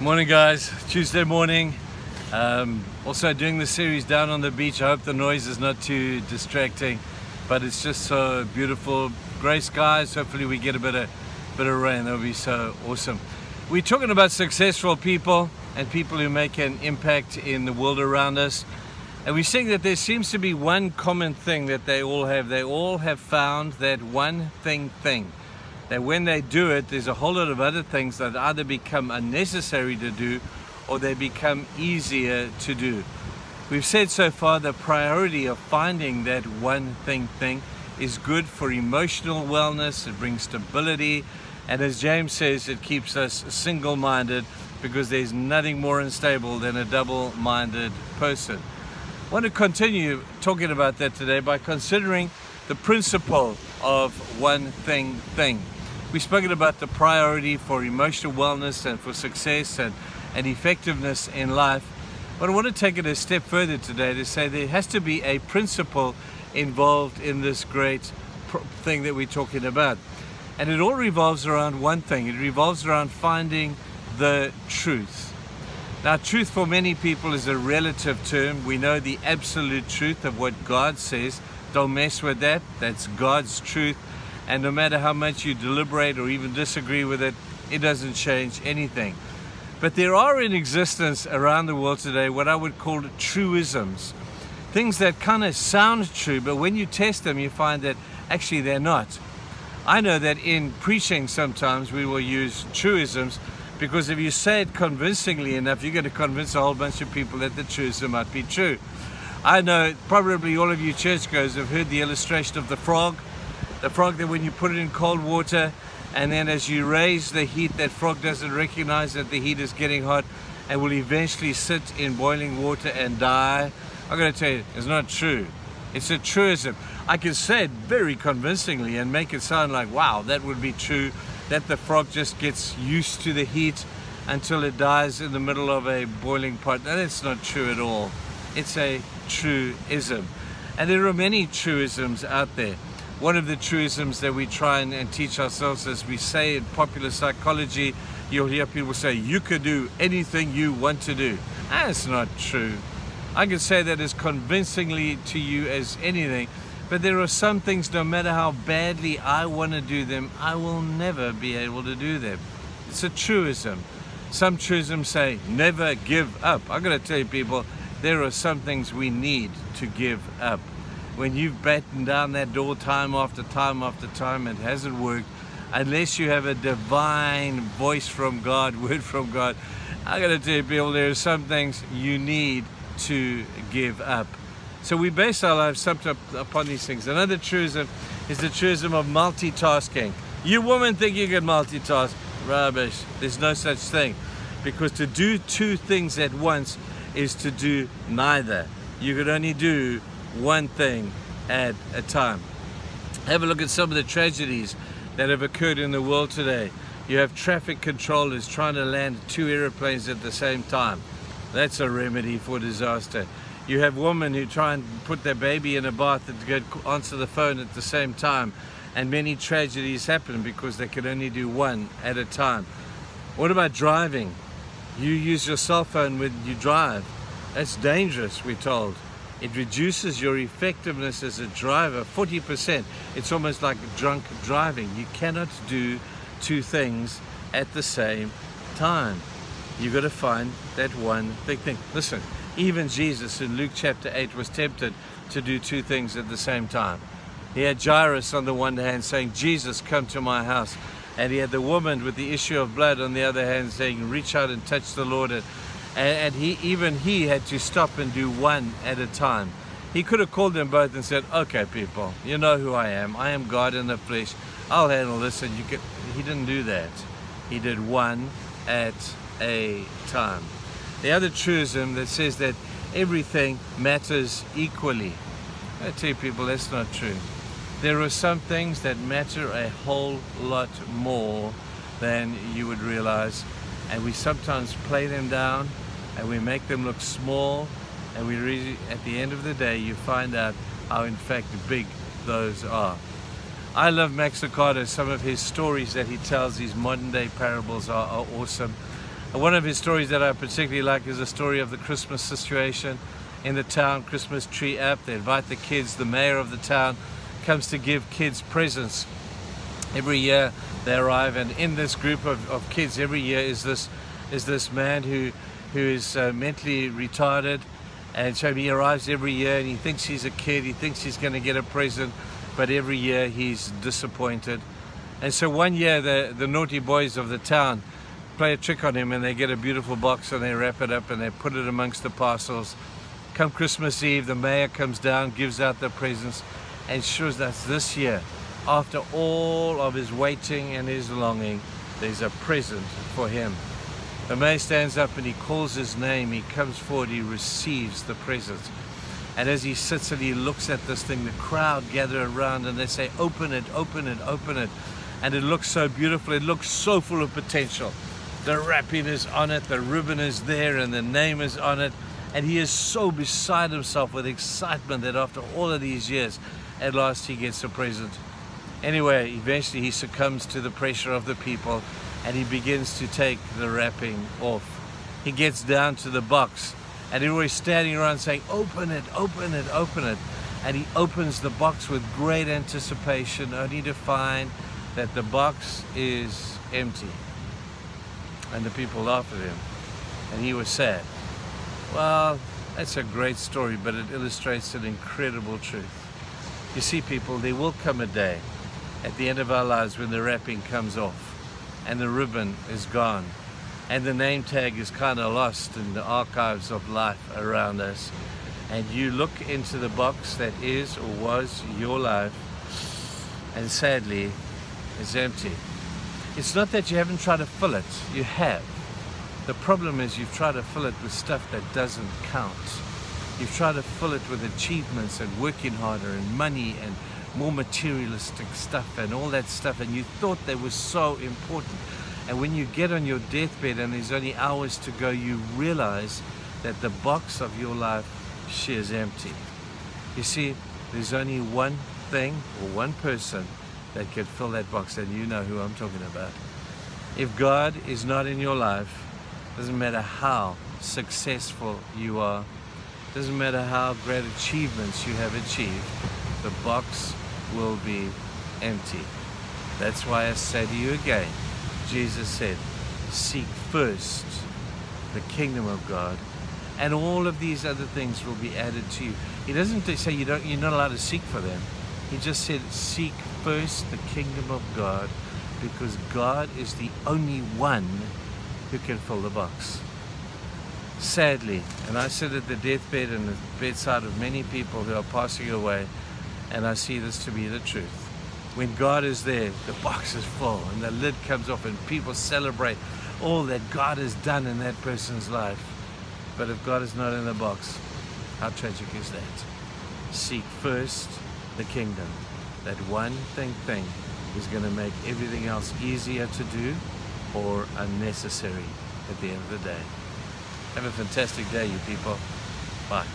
Morning guys, Tuesday morning. Also doing the series down on the beach. I hope the noise is not too distracting, but it's just so beautiful. Gray skies, hopefully we get a bit of rain. That would be so awesome. We're talking about successful people and people who make an impact in the world around us. And we're seeing that there seems to be one common thing that they all have. They all have found that one thing. That when they do it, there's a whole lot of other things that either become unnecessary to do or they become easier to do. We've said so far the priority of finding that one thing is good for emotional wellness. It brings stability, and as James says, it keeps us single-minded, because there's nothing more unstable than a double-minded person. I want to continue talking about that today by considering the principle of one thing. We've spoken about the priority for emotional wellness and for success and effectiveness in life. But I want to take it a step further today to say there has to be a principle involved in this great thing that we're talking about. And it all revolves around one thing. It revolves around finding the truth. Now, truth for many people is a relative term. We know the absolute truth of what God says. Don't mess with that. That's God's truth. And no matter how much you deliberate or even disagree with it, it doesn't change anything. But there are in existence around the world today what I would call truisms. Things that kind of sound true, but when you test them, you find that actually they're not. I know that in preaching sometimes we will use truisms, because if you say it convincingly enough, you're going to convince a whole bunch of people that the truism might be true. I know probably all of you churchgoers have heard the illustration of the frog. The frog that when you put it in cold water, and then as you raise the heat, that frog doesn't recognize that the heat is getting hot and will eventually sit in boiling water and die. I'm going to tell you, it's not true. It's a truism. I can say it very convincingly and make it sound like, wow, that would be true, that the frog just gets used to the heat until it dies in the middle of a boiling pot. No, that's not true at all. It's a truism. And there are many truisms out there. One of the truisms that we try and teach ourselves, as we say in popular psychology, you'll hear people say, you could do anything you want to do. That's not true. I can say that as convincingly to you as anything, but there are some things, no matter how badly I want to do them, I will never be able to do them. It's a truism. Some truisms say, never give up. I'm going to tell you people, there are some things we need to give up. When you've battened down that door time after time after time, it hasn't worked. Unless you have a divine voice from God, word from God, I'm going to tell you people, there are some things you need to give up. So we base our lives upon these things. Another truism is the truism of multitasking. You women think you can multitask. Rubbish. There's no such thing. Because to do two things at once is to do neither. You could only do one thing at a time. Have a look at some of the tragedies that have occurred in the world today. You have traffic controllers trying to land two airplanes at the same time. That's a remedy for disaster. You have women who try and put their baby in a bath and answer the phone at the same time, and many tragedies happen because they can only do one at a time. What about driving? You use your cell phone when you drive. That's dangerous, we're told. It reduces your effectiveness as a driver 40%. It's almost like drunk driving. You cannot do two things at the same time. You've got to find that one big thing. Listen, even Jesus in Luke chapter 8 was tempted to do two things at the same time. He had Jairus on the one hand saying, Jesus, come to my house. And he had the woman with the issue of blood on the other hand saying, reach out and touch the Lord. And he had to stop and do one at a time. He could have called them both and said, okay people, you know who I am God in the flesh, I'll handle this. And he didn't do that. He did one at a time. The other truism that says that everything matters equally, I tell you people, that's not true. There are some things that matter a whole lot more than you would realize, and we sometimes play them down and we make them look small, and we really, at the end of the day, you find out how in fact big those are. I love Max Lucado. Some of his stories that he tells, these modern day parables are awesome. And one of his stories that I particularly like is the story of the Christmas situation in the town, Christmas tree app. They invite the kids, the mayor of the town comes to give kids presents. Every year they arrive, and in this group of kids every year is this man who is mentally retarded, and so he arrives every year and he thinks he's a kid, he thinks he's going to get a present, but every year he's disappointed. And so one year the naughty boys of the town play a trick on him, and they get a beautiful box and they wrap it up and they put it amongst the parcels. Come Christmas Eve, the mayor comes down, gives out the presents, and sure as that's this year, after all of his waiting and his longing, there's a present for him. The mayor stands up and he calls his name, he comes forward, he receives the present. And as he sits and he looks at this thing, the crowd gather around and they say, open it, open it, open it. And it looks so beautiful, it looks so full of potential. The wrapping is on it, the ribbon is there, and the name is on it. And he is so beside himself with excitement that after all of these years, at last he gets a present. Anyway, eventually he succumbs to the pressure of the people and he begins to take the wrapping off. He gets down to the box and everybody's standing around saying, open it, open it, open it. And he opens the box with great anticipation, only to find that the box is empty. And the people laugh at him, and he was sad. Well, that's a great story, but it illustrates an incredible truth. You see, people, there will come a day at the end of our lives when the wrapping comes off and the ribbon is gone and the name tag is kind of lost in the archives of life around us, and you look into the box that is or was your life, and sadly it's empty. It's not that you haven't tried to fill it, you have. The problem is you've tried to fill it with stuff that doesn't count. You've tried to fill it with achievements and working harder and money and more materialistic stuff and all that stuff, and you thought they were so important. And when you get on your deathbed and there's only hours to go, you realize that the box of your life is empty. You see, there's only one thing or one person that can fill that box, and you know who I'm talking about. If God is not in your life, doesn't matter how successful you are, doesn't matter how great achievements you have achieved, the box will be empty. That's why I say to you again, Jesus said, seek first the kingdom of God, and all of these other things will be added to you. He doesn't say you're not allowed to seek for them. He just said, seek first the kingdom of God, because God is the only one who can fill the box. Sadly, and I sit at the deathbed and the bedside of many people who are passing away, and I see this to be the truth. When God is there, the box is full and the lid comes off and people celebrate all that God has done in that person's life. But if God is not in the box, how tragic is that? Seek first the kingdom. That one thing is going to make everything else easier to do or unnecessary at the end of the day. Have a fantastic day, you people. Bye.